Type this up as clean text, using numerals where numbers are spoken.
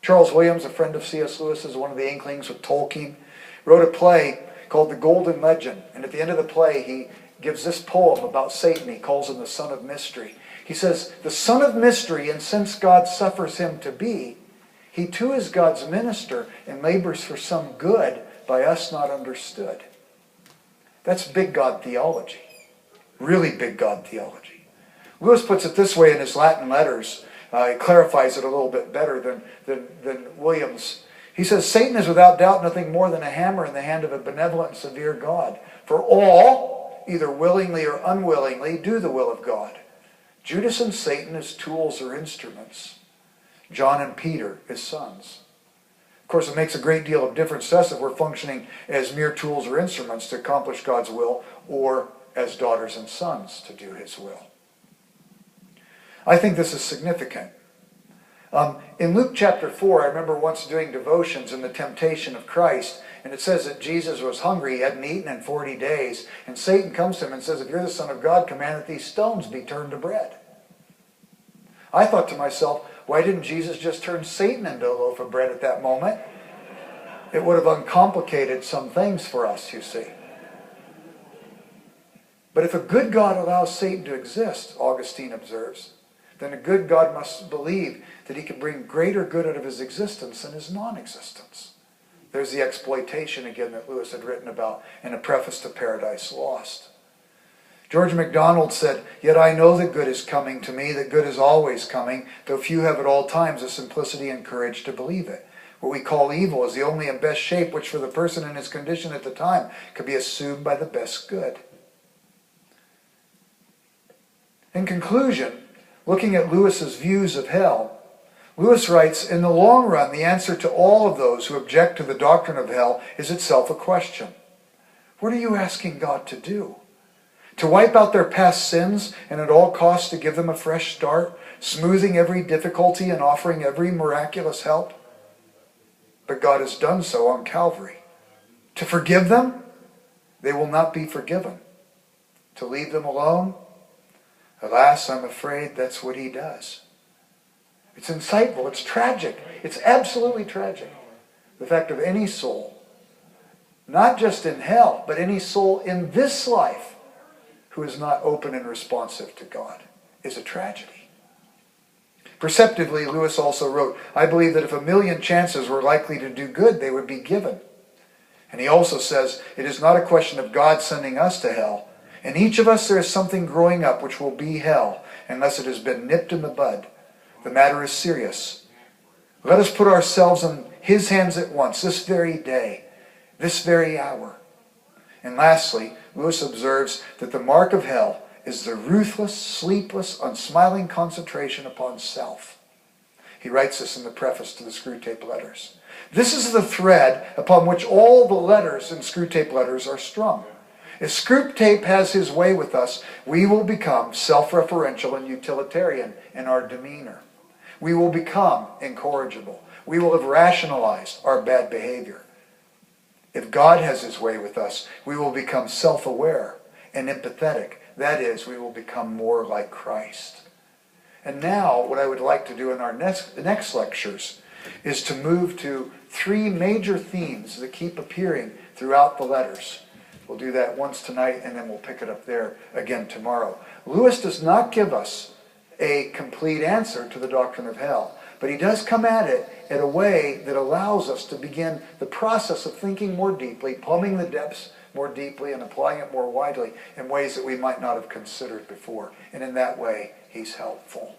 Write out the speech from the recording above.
Charles Williams, a friend of C.S. Lewis, is one of the inklings with Tolkien, wrote a play called The Golden Legend. And at the end of the play, he gives this poem about Satan. He calls him the son of mystery. He says, the son of mystery, and since God suffers him to be, he too is God's minister and labors for some good by us not understood. That's big God theology. Really big God theology. Lewis puts it this way in his Latin letters. He clarifies it a little bit better than Williams. He says, Satan is without doubt nothing more than a hammer in the hand of a benevolent and severe God. For all, either willingly or unwillingly, do the will of God. Judas and Satan as tools or instruments. John and Peter as sons. Of course, it makes a great deal of difference to us if we're functioning as mere tools or instruments to accomplish God's will, or as daughters and sons to do his will. I think this is significant. In Luke chapter 4, I remember once doing devotions in the temptation of Christ, and it says that Jesus was hungry, he hadn't eaten in 40 days, and Satan comes to him and says, if you're the Son of God, command that these stones be turned to bread. I thought to myself, why didn't Jesus just turn Satan into a loaf of bread at that moment? It would have uncomplicated some things for us, you see. But if a good God allows Satan to exist, Augustine observes, then a good God must believe that he can bring greater good out of his existence than his non-existence. There's the exploitation again that Lewis had written about in a preface to Paradise Lost. George MacDonald said, yet I know that good is coming to me, that good is always coming, though few have at all times the simplicity and courage to believe it. What we call evil is the only and best shape which for the person in his condition at the time could be assumed by the best good. In conclusion, looking at Lewis's views of hell, Lewis writes, in the long run, the answer to all of those who object to the doctrine of hell is itself a question. What are you asking God to do? To wipe out their past sins and at all costs to give them a fresh start, smoothing every difficulty and offering every miraculous help? But God has done so on Calvary. To forgive them? They will not be forgiven. To leave them alone? Alas, I'm afraid that's what he does. It's insightful. It's tragic. It's absolutely tragic. The fact of any soul, not just in hell, but any soul in this life who is not open and responsive to God, is a tragedy. Perceptively, Lewis also wrote, I believe that if 1,000,000 chances were likely to do good, they would be given. And he also says, it is not a question of God sending us to hell. In each of us there is something growing up which will be hell, unless it has been nipped in the bud. The matter is serious. Let us put ourselves in his hands at once, this very day, this very hour. And lastly, Lewis observes that the mark of hell is the ruthless, sleepless, unsmiling concentration upon self. He writes this in the preface to the Screwtape Letters. This is the thread upon which all the letters in Screwtape Letters are strung. If Screwtape has his way with us, we will become self-referential and utilitarian in our demeanor. We will become incorrigible. We will have rationalized our bad behavior. If God has his way with us, we will become self-aware and empathetic. That is, we will become more like Christ. And now, what I would like to do in our next lectures is to move to 3 major themes that keep appearing throughout the letters. We'll do that once tonight, and then we'll pick it up there again tomorrow. Lewis does not give us a complete answer to the doctrine of hell, but he does come at it in a way that allows us to begin the process of thinking more deeply, plumbing the depths more deeply, and applying it more widely in ways that we might not have considered before. And in that way, he's helpful.